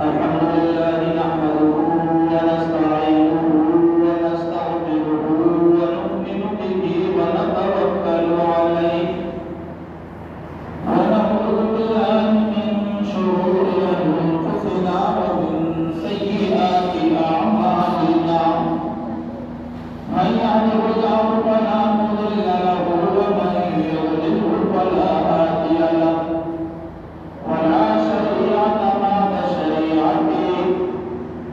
الحمد لله نحمده ونستعينه ونستغفره ونؤمن به ونتوكل عليه ونعوذ بالله من شرور أنفسنا ومن سيئات أعمالنا من يهده الله فلا مضل له ومن يضلل فلا هادي له ولا شريعة بعد شريعتي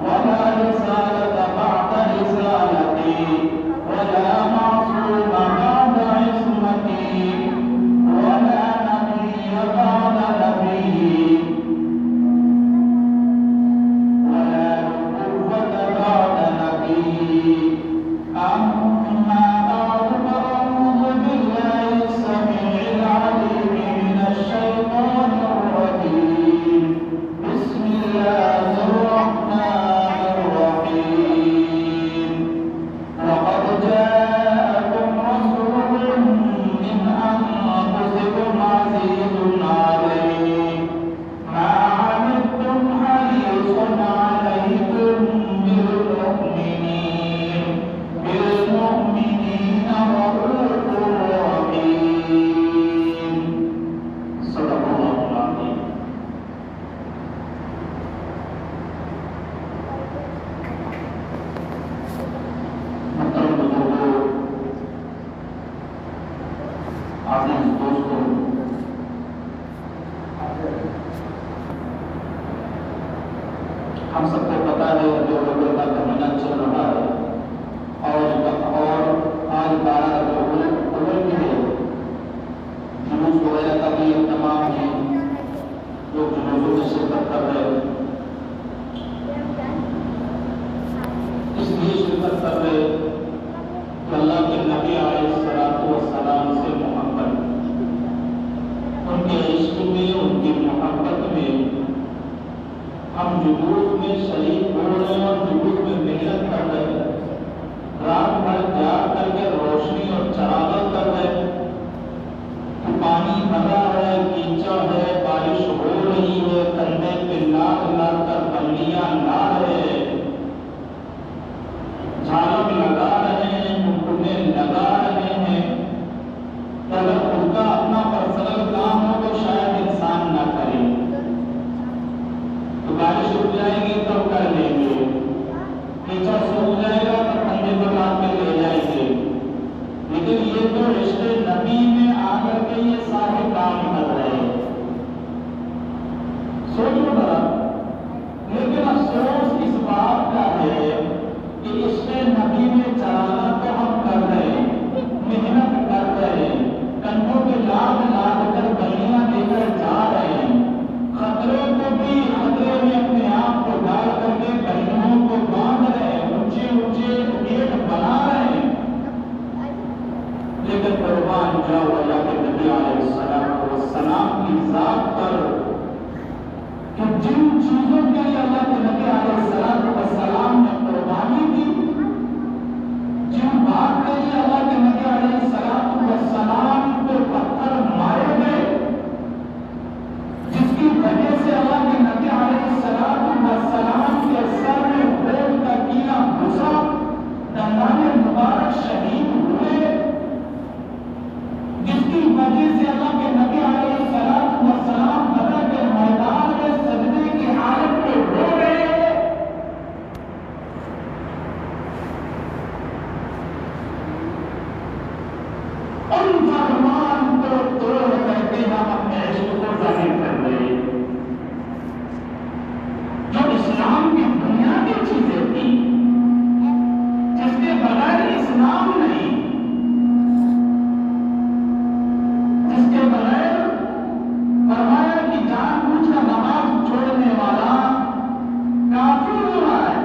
ولا رسالة بعد رسالتي ولا معصوم بعد عصمتي ولا نبي بعد نبيي ولا نبوة بعد نبيي أما بعد فأعوذ بالله السميع العليم من الشيطان الرجيم بسم الله الرحمن الرحيم لقد جاءكم رسول من أنفسكم عزيز عليه ما عنتم حريص عليكم بالمؤمنين رؤوف رحيم صدق الله العظيم محترم بزرگوں، عزیز دوستوں، ہم سب کو پتا ہے جو ربیع کا مہینہ چل رہا ہے اور آج 12 ربیع الاول بھی ہے۔ جلوس وغیرہ کا بھی تمام ہی لوگ جلوسوں میں شرکت کر رہے ہیں، اس لیے شرکت کر رہے کہ اللہ کے نبی علیہ السلام سے محبت، ان کے عشق میں، ان کی محبت میں ہم جلوس میں شریک ہو رہے ہیں اور جلوس میں محنت کر رہے ہیں، رات بھر جاگ کر کے روشنی اور چراغاں کر رہے ہیں، پانی بھرا ہے، کیچڑ ہے، بارش ہو رہی ہے، کندھے پہ لاد لاد کر بلیاں لا رہے ہیں، جھالم لگا رہے ہیں، ٹکڑے لگا رہے ہیں۔ اگر خود کا اپنا پرسنل کام ہو تو شاید انسان نہ کرے، تو بارش رک جائے گی تو کر لیں گے، کیچڑ سوکھ جائے گا تو کندھے پر لاد کے لے جائیں گے، لیکن یہ تو عشق نبی میں آ کر کے یہ سارے کام کر رہے ہیں۔ سوچو ذرا، لیکن افسوس اس بات کا ہے کہ عشق نبی میں چرانا تو ہم کر رہے ہیں، محنت کر رہے ہیں، کندھوں پہ لاد لاد کر بلیاں لے کر جا رہے ہیں، خطرے کو بھی خطرے میں اپنے آپ کو ڈال کر کے بلیوں کو باندھ رہے ہیں، اونچے اونچے گیٹ بنا رہے ہیں، لیکن قربان جاؤ اللہ کے نبی علیہ السلام کی ذات پر کہ جن چیزوں کے لیے اللہ کے نبی علیہ السلام نے قربانی دی، جن بات کے لیے اللہ کے نبی علیہ السلام کو پتھر مارے گئے، جس کی وجہ سے اللہ کے نبی علیہ السلام کے سر میں خون کا کیلا گھسا، دندان مبارک شہید ہوئے، جس کی وجہ سے اللہ کے نبی علیہ السلام بدر کے میدان میں سجدے کی حالت میں رو رہے ہیں۔ ان فرمان کو توڑ کر کے ہم اپنے عشق کو ظاہر کر رہے ہیں، جو اسلام کی بنیادی چیزیں تھیں، جس کے بغیر اسلام نہیں، جس کے بغیر فرمایا کہ جان بوجھ کر نماز چھوڑنے والا کافر ہو رہا ہے،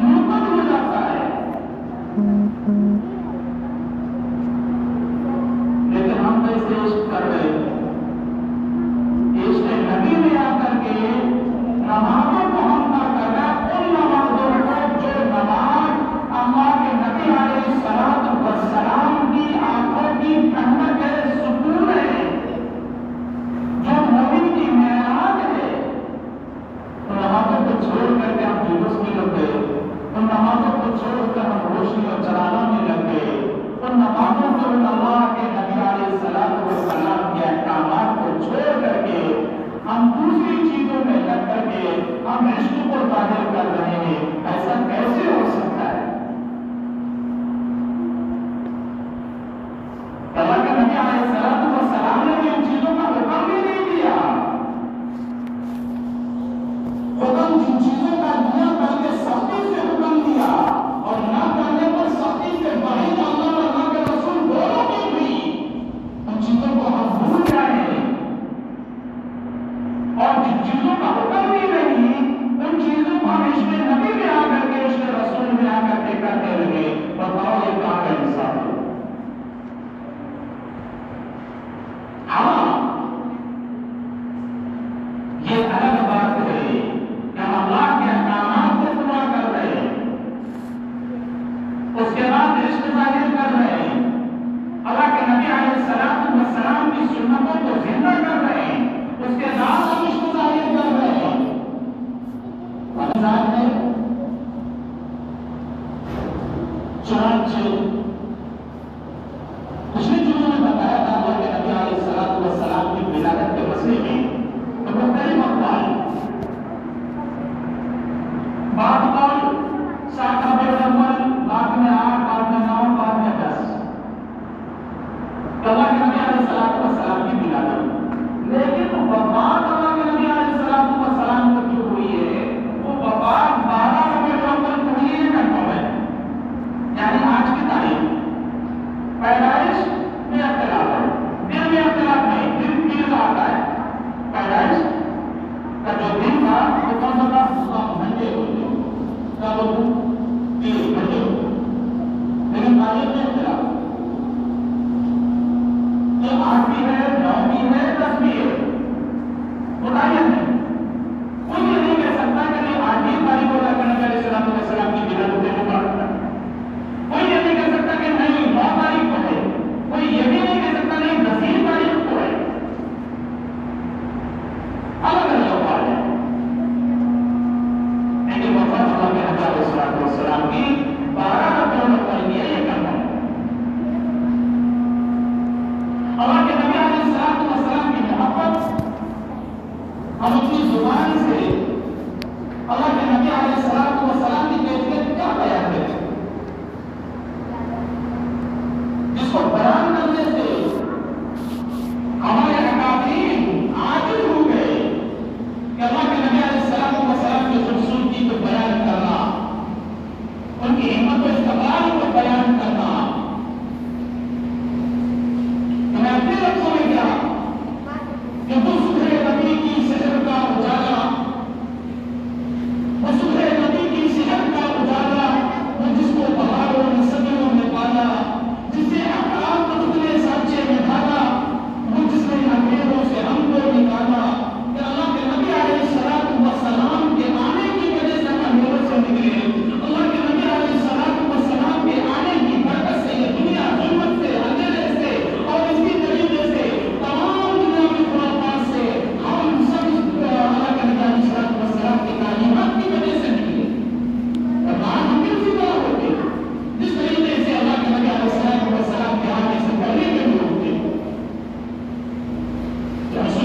مرتد ہو جاتا ہے، لیکن ہم کیسے عشق کر رہے ہیں؟ عشق نبی میں آ کر کے نمازوں کو ہم نہ کر رہے، ان نمازوں کو جو نماز اللہ کے نبی علیہ السلام کی آنکھوں کی ٹھنڈک ہے، سکون ہے، رسول